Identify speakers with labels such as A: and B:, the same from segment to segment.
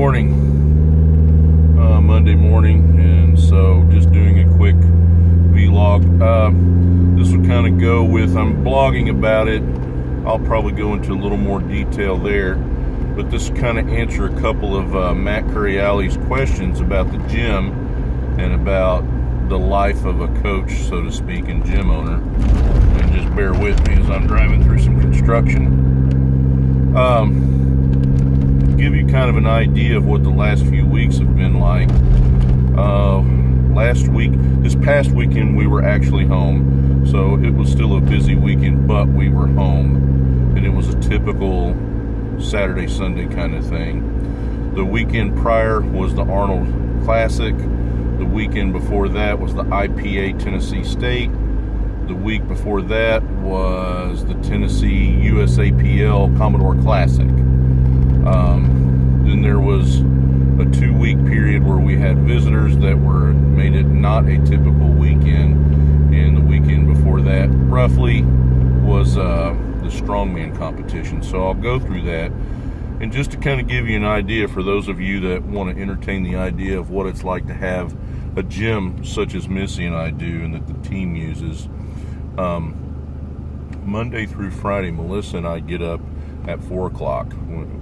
A: morning, Monday morning, and so just doing a quick vlog. This would kind of go with, I'm blogging about it. I'll probably go into a little more detail there, but this kind of answer a couple of Matt Curriali's questions about the gym and about the life of a coach, so to speak, and gym owner. And just bear with me as I'm driving through some construction. Give you kind of an idea of what the last few weeks have been like. This past weekend, we were actually home, so it was still a busy weekend, but we were home, and it was a typical Saturday, Sunday kind of thing. The weekend prior was the Arnold Classic. The weekend before that was the IPA Tennessee State. The week before that was the Tennessee USAPL Commodore Classic. Then there was a 2-week period where we had visitors that made it not a typical weekend. And the weekend before that, roughly, was the strongman competition. So I'll go through that. And just to kind of give you an idea for those of you that want to entertain the idea of what it's like to have a gym such as Missy and I do and that the team uses. Monday through Friday, Melissa and I get up at 4 o'clock.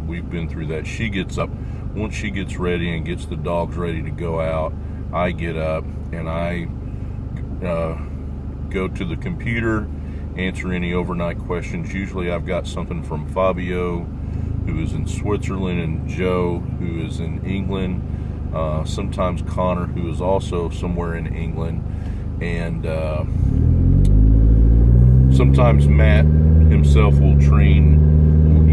A: We've been through that. She gets up. Once she gets ready and gets the dogs ready to go out, I get up and I go to the computer, answer any overnight questions. Usually I've got something from Fabio, who is in Switzerland, and Joe, who is in England. Sometimes Connor, who is also somewhere in England. And sometimes Matt himself will train,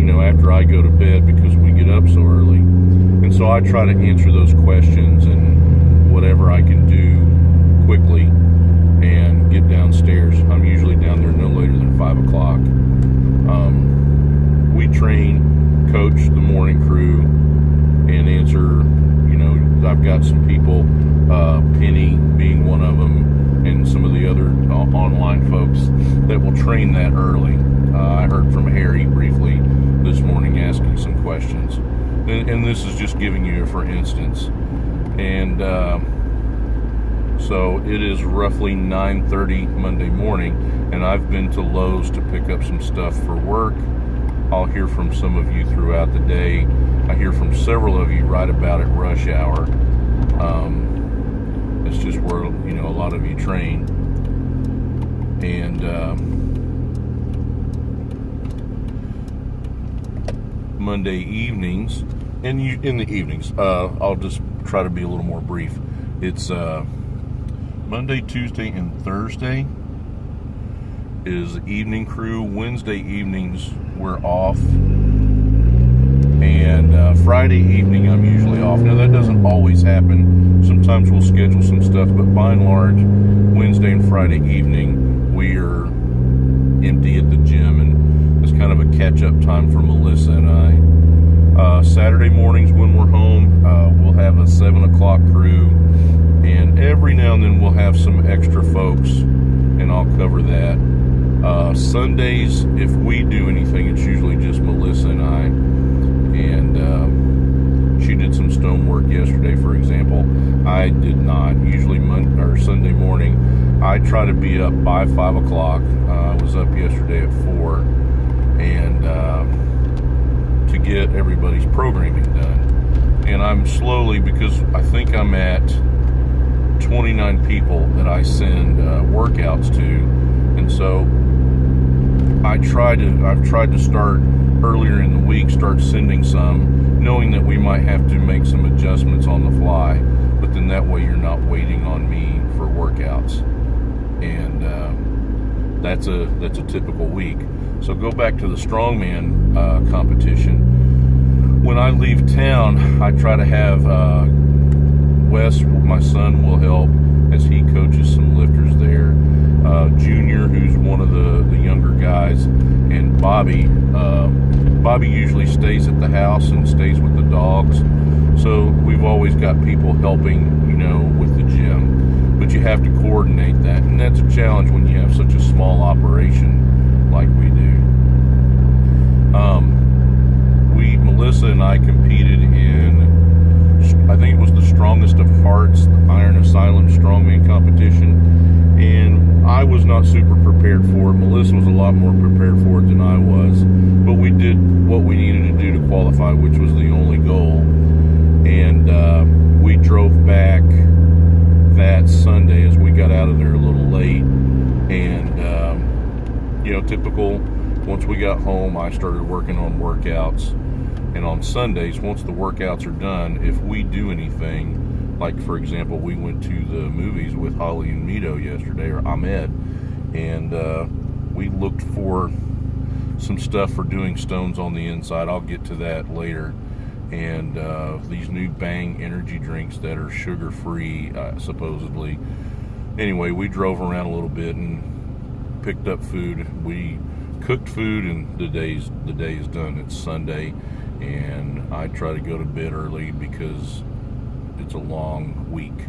A: after I go to bed because we get up so early. And so I try to answer those questions and whatever I can do quickly and get downstairs. I'm usually down there no later than 5 o'clock. We train, coach the morning crew, and answer, I've got some people, Penny being one of them, and some of the other online folks that will train that early. I heard from Harry briefly this morning asking some questions. And this is just giving you for instance. And so it is roughly 9:30 Monday morning, and I've been to Lowe's to pick up some stuff for work. I'll hear from some of you throughout the day. I hear from several of you right about at rush hour. It's just where, a lot of you train. And Monday evenings, and in the evenings, I'll just try to be a little more brief. It's Monday, Tuesday, and Thursday is evening crew. Wednesday evenings we're off, and Friday evening I'm usually off. Now that doesn't always happen. Sometimes we'll schedule some stuff, but by and large, Wednesday and Friday evening we are empty at the gym, and it's kind of a catch-up time for Melissa and I. Saturday mornings when we're home, we'll have a 7 o'clock crew, and every now and then we'll have some extra folks, and I'll cover that. Sundays, if we do anything, it's usually just Melissa and I, and she did some stone work yesterday, for example. I did not. Usually Sunday morning, I try to be up by 5 o'clock. I was up yesterday at 4, and to get everybody's programming done. And I'm slowly, because I think I'm at 29 people that I send workouts to, and so I've tried to start earlier in the week, start sending some, knowing that we might have to make some adjustments on the fly, but then that way you're not waiting on me for workouts. And that's a typical week. So go back to the strongman competition. When I leave town, I try to have Wes, my son, will help as he coaches some lifters there. Junior, who's one of the younger guys, and Bobby. Bobby usually stays at the house and stays with the dogs. So we've always got people helping, with the gym. But you have to coordinate that, and that's a challenge when you have such a small operation like we do. Melissa and I competed in I think it was the Strongest of Hearts, the Iron Asylum Strongman competition, and I was not super prepared for it. Melissa was a lot more prepared for it than I was, but we did what we needed to do to qualify, which was the only goal. And we drove back that Sunday as we got out of there a little late, and typical. Once we got home, I started working on workouts. And on Sundays, once the workouts are done, if we do anything, like for example, we went to the movies with Holly and Mito yesterday, or Ahmed, and we looked for some stuff for doing stones on the inside. I'll get to that later. And these new Bang energy drinks that are sugar-free, supposedly. Anyway, we drove around a little bit and picked up food. We cooked food, and the day is done. It's Sunday. And I try to go to bed early because it's a long week.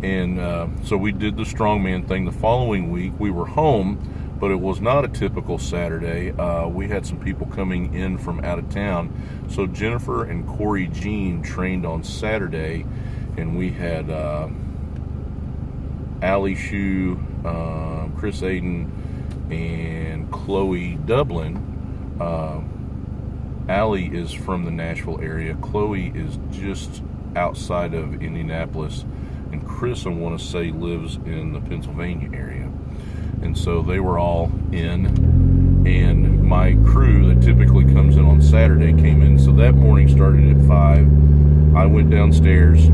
A: And so we did the strongman thing. The following week, we were home, but it was not a typical Saturday. We had some people coming in from out of town. So Jennifer and Corey Jean trained on Saturday, and we had Allie Shue, Chris Aiden, and Chloe Dublin. Allie is from the Nashville area. Chloe is just outside of Indianapolis. And Chris, I want to say, lives in the Pennsylvania area. And so they were all in. And my crew that typically comes in on Saturday came in. So that morning started at 5. I went downstairs,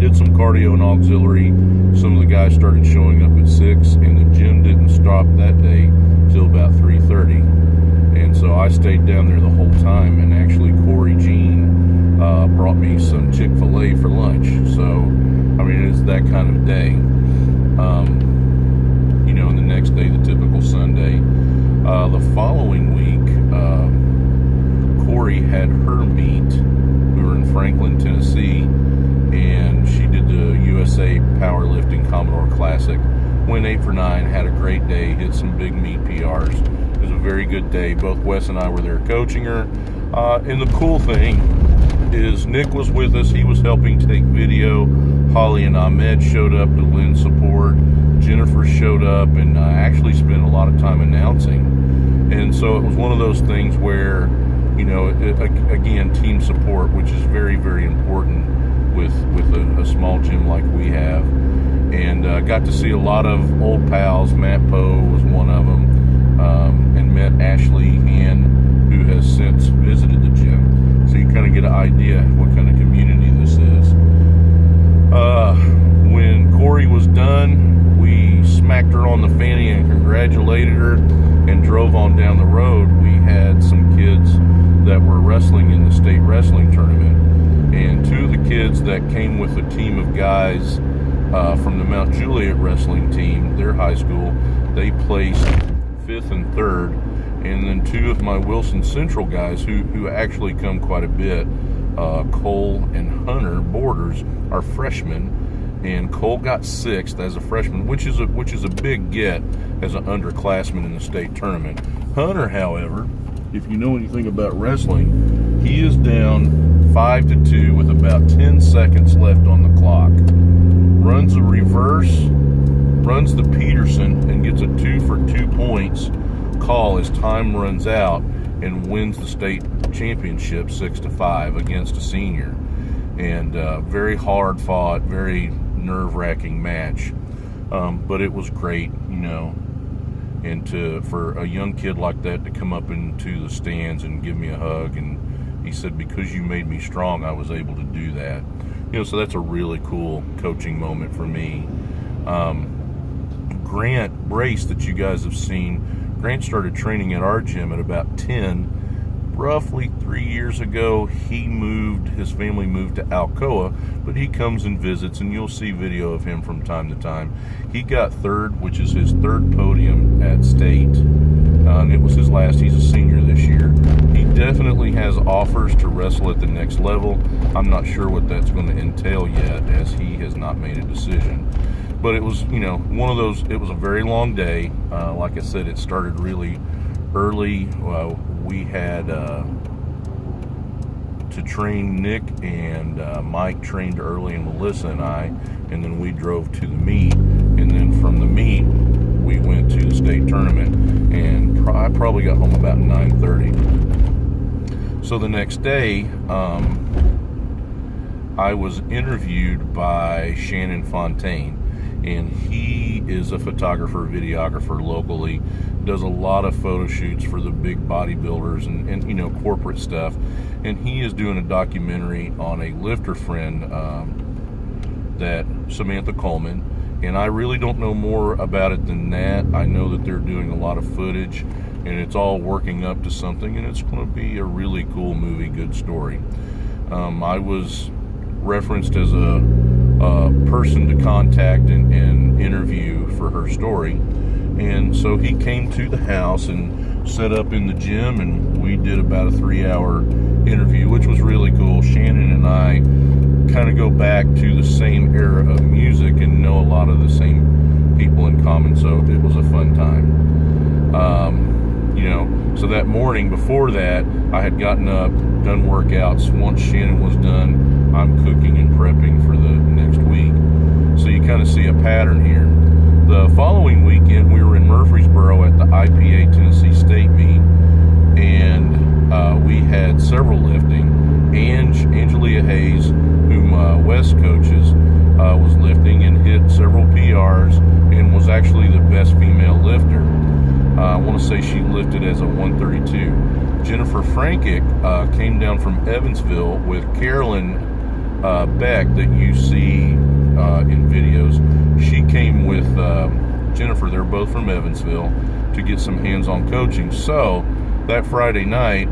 A: did some cardio and auxiliary. Some of the guys started showing up at 6. And the gym didn't stop that day till about 3:30. And so I stayed down there the whole time, and actually Corey Jean brought me some Chick-fil-A for lunch. So, I mean, it's that kind of day. And the next day, the typical Sunday. The following week, Corey had her meet. We were in Franklin, Tennessee, and she did the USA Powerlifting Commodore Classic. Went 8 for 9, had a great day, hit some big meet PRs. It was a very good day. Both Wes and I were there coaching her. And the cool thing is Nick was with us. He was helping take video. Holly and Ahmed showed up to lend support. Jennifer showed up and actually spent a lot of time announcing. And so it was one of those things where, again, team support, which is very, very important with a small gym like we have. And got to see a lot of old pals. Matt Poe was one of them. And met Ashley Han, who has since visited the gym. So you kind of get an idea what kind of community this is. When Corey was done, we smacked her on the fanny and congratulated her and drove on down the road. We had some kids that were wrestling in the state wrestling tournament. And 2 of the kids that came with a team of guys from the Mount Juliet wrestling team, their high school, they placed 5th and 3rd. And then 2 of my Wilson Central guys who actually come quite a bit, Cole and Hunter Borders, are freshmen. And Cole got 6th as a freshman, which is a big get as an underclassman in the state tournament. Hunter, however, if you know anything about wrestling, he is down 5-2 with about 10 seconds left on the clock. Runs a reverse, runs the Peterson, and gets a 2 for 2 points call as time runs out, and wins the state championship 6-5 against a senior. And very hard fought, very nerve-wracking match, but it was great, and for a young kid like that to come up into the stands and give me a hug, and he said, because you made me strong, I was able to do that. So that's a really cool coaching moment for me. Grant Brace, that you guys have seen, Grant started training at our gym at about 10. Roughly 3 years ago, his family moved to Alcoa, but he comes and visits, and you'll see video of him from time to time. He got 3rd, which is his 3rd podium at state. It was his last. He's a senior this year. He definitely has offers to wrestle at the next level. I'm not sure what that's going to entail yet, as he has not made a decision. But it was, one of those, it was a very long day. Like I said, it started really early. We had to train Nick, and Mike trained early, and Melissa and I, and then we drove to the meet, and then from the meet we went to the state tournament, and I probably got home about 9:30. So the next day, I was interviewed by Shannon Fontaine, and he is a photographer, videographer locally, does a lot of photo shoots for the big bodybuilders and you know, corporate stuff, and he is doing a documentary on a lifter friend, that Samantha Coleman, and I really don't know more about it than that. I know that they're doing a lot of footage, and it's all working up to something, and it's going to be a really cool movie, good story. I was referenced as a person to contact and interview for her story, and so he came to the house and set up in the gym, and we did about a 3-hour interview, which was really cool. Shannon and I kind of go back to the same era of music and know a lot of the same people in common, so it was a fun time. You know, so that morning before that, I had gotten up, done workouts. Once Shannon was done, I'm cooking and prepping for the next week. So you kind of see a pattern here. The following weekend, we were in Murfreesboro at the IPA Tennessee State meet, and we had several lifting. Angelia Hayes, whom Wes coaches, was lifting and hit several PRs and was actually the best female lifter. I want to say she lifted as a 132. Jennifer Frankic came down from Evansville with Carolyn Beck that you see in videos. She came with Jennifer, they're both from Evansville, to get some hands-on coaching. So that Friday night,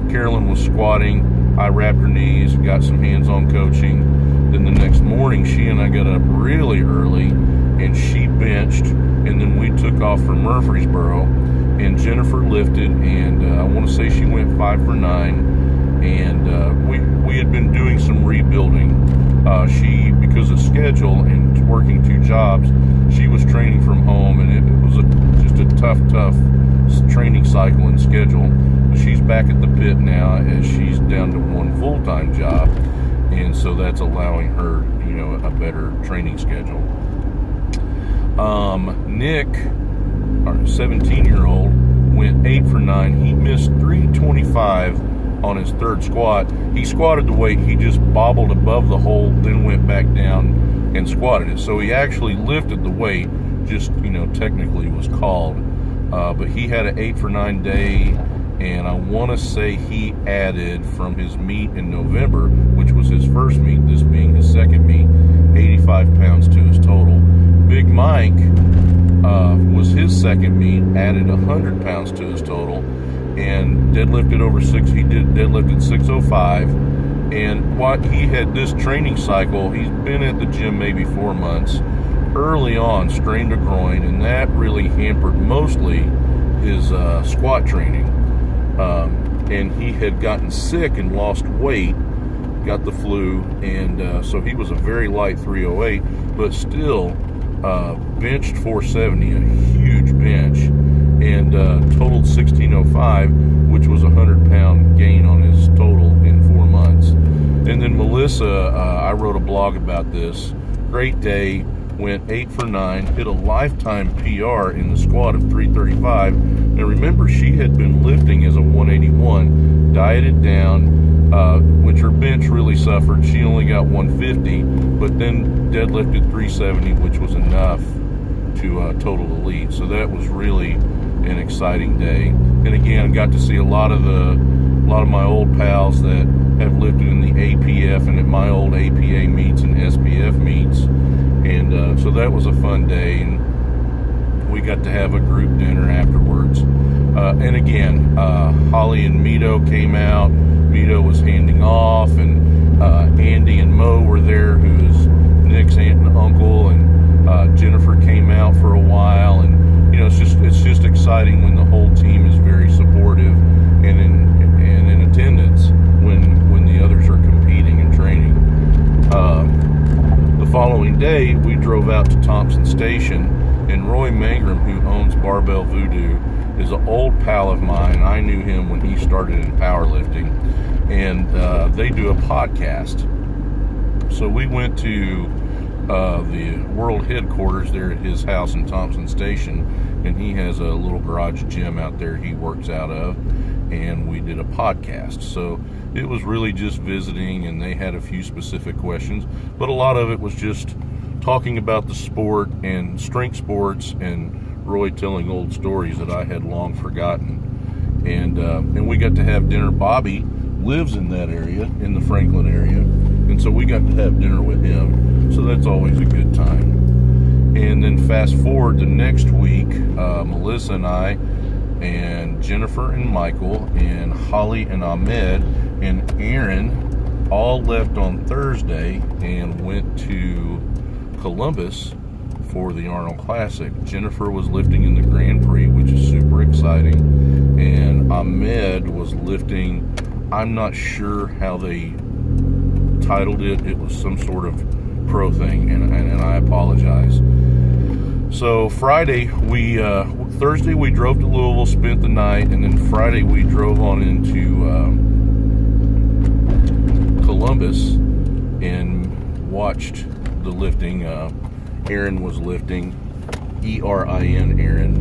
A: Carolyn was squatting, I wrapped her knees, got some hands-on coaching. Then the next morning, she and I got up really early, and she benched, and then we took off for Murfreesboro, and Jennifer lifted, and I want to say she went 5 for 9, and we had been doing some rebuilding. She, because of schedule and working 2 jobs, she was training from home, and it was just a tough training cycle and schedule. But she's back at the pit now, as she's down to 1 full-time job, and so that's allowing her, you know, a better training schedule. Nick, our 17-year-old, went 8 for 9. He missed 325 on his 3rd squat. He squatted the weight, he just bobbled above the hole, then went back down and squatted it. So he actually lifted the weight, just, you know, technically was called. But he had an 8 for 9 day, and I want to say he added from his meet in November, which was his first meet, this being his second meet, 85 pounds to his total. Big Mike was his second meet, added 100 pounds to his total, and deadlifted over 6. He deadlifted 605, and what he had this training cycle, he's been at the gym maybe 4 months. Early on, strained a groin, and that really hampered mostly his squat training. And he had gotten sick and lost weight, got the flu, and so he was a very light 308, but still benched 470, a huge bench, and totaled 1605, which was a 100-pound gain on his total in 4 months. And then Melissa, I wrote a blog about this. Great day, went 8 for 9, hit a lifetime PR in the squat of 335. Now remember, she had been lifting as a 181, dieted down, which her bench really suffered. She only got 150, but then deadlifted 370, which was enough to total elite. So that was really an exciting day. And again, got to see a lot of my old pals that have lifted in the APF and at my old APA meets and SPF meets. And so that was a fun day, and we got to have a group dinner afterwards. And again, Holly and Mito came out. Mito was handing off, and Andy and Mo were there, who is Nick's aunt and uncle, and Jennifer came out for a while. And you know, it's just exciting when the whole team is very supportive and in attendance when the others are competing and training. The following day, we drove out to Thompson Station, and Roy Mangrum, who owns Barbell Voodoo, is an old pal of mine. I knew him when he started in powerlifting, they do a podcast. So we went to the world headquarters there at his house in Thompson Station, and he has a little garage gym out there he works out of, and we did a podcast. So it was really just visiting, and they had a few specific questions, but a lot of it was just talking about the sport and strength sports, and Roy telling old stories that I had long forgotten. And we got to have dinner. Bobby lives in that area, in the Franklin area, and so we got to have dinner with him. So that's always a good time. And then fast forward to next week, Melissa and I, and Jennifer and Michael, and Holly and Ahmed, and Aaron all left on Thursday and went to Columbus for the Arnold Classic. Jennifer was lifting in the Grand Prix, which is super exciting, and Ahmed was lifting, I'm not sure how they titled it. It was some sort of pro thing, and I apologize. So Thursday we drove to Louisville, spent the night, and then Friday we drove on into Columbus and watched the lifting. Aaron was lifting, E-R-I-N, Aaron.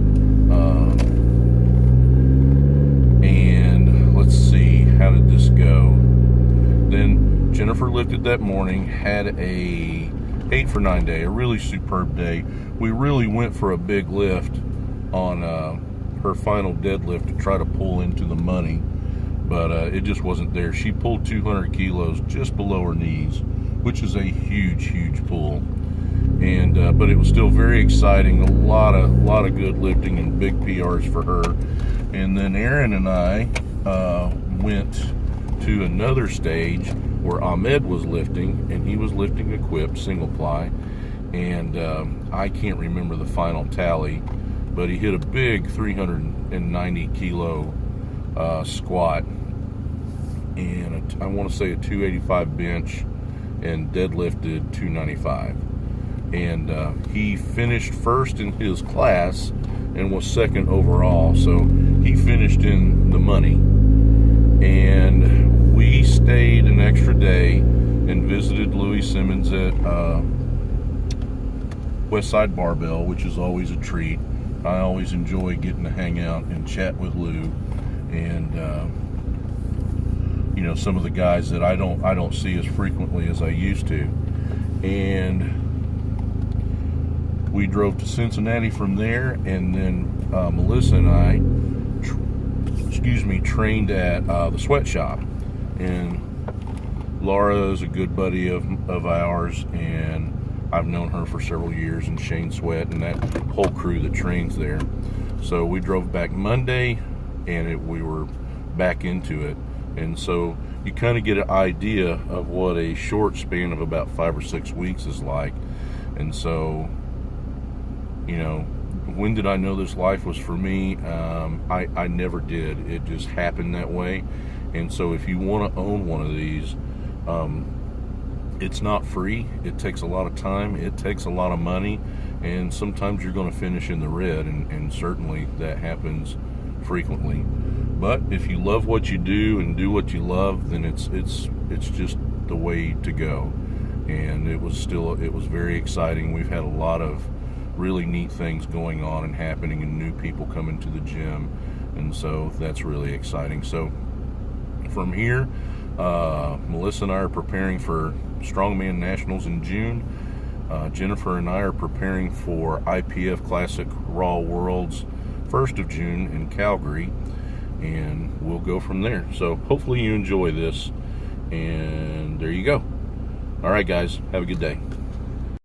A: And let's see, how did this go? Then Jennifer lifted that morning, had a 8 for 9 day, a really superb day. We really went for a big lift on her final deadlift to try to pull into the money, but it just wasn't there. She pulled 200 kilos just below her knees, which is a huge pull. And but it was still very exciting. A lot of good lifting and big PRs for her. And then Aaron and I went to another stage where Ahmed was lifting, and he was lifting equipped single ply, and I can't remember the final tally, but he hit a big 390 kilo squat, and I want to say a 285 bench, and deadlifted 295. And he finished first in his class and was second overall, so he finished in the money. And we stayed an extra day and visited Louis Simmons at Westside Barbell, which is always a treat. I always enjoy getting to hang out and chat with Lou, and you know, some of the guys that I don't see as frequently as I used to. And we drove to Cincinnati from there, and then Melissa and I trained at the sweatshop. And Laura is a good buddy of ours, and I've known her for several years, and Shane Sweat and that whole crew that trains there. So we drove back Monday, and we were back into it. And so you kind of get an idea of what a short span of about 5 or 6 weeks is like. And so, you know, when did I know this life was for me? I never did. It just happened that way. And so if you want to own one of these, it's not free. It takes a lot of time. It takes a lot of money. And sometimes you're going to finish in the red, and certainly that happens frequently. But if you love what you do and do what you love, then it's just the way to go. And it was very exciting. We've had a lot of really neat things going on and happening, and new people coming to the gym, and so that's really exciting. So from here, Melissa and I are preparing for Strongman Nationals in June. Jennifer and I are preparing for IPF Classic Raw Worlds 1st of June in Calgary, and we'll go from there. So hopefully you enjoy this, and there you go. All right, guys, have a good day.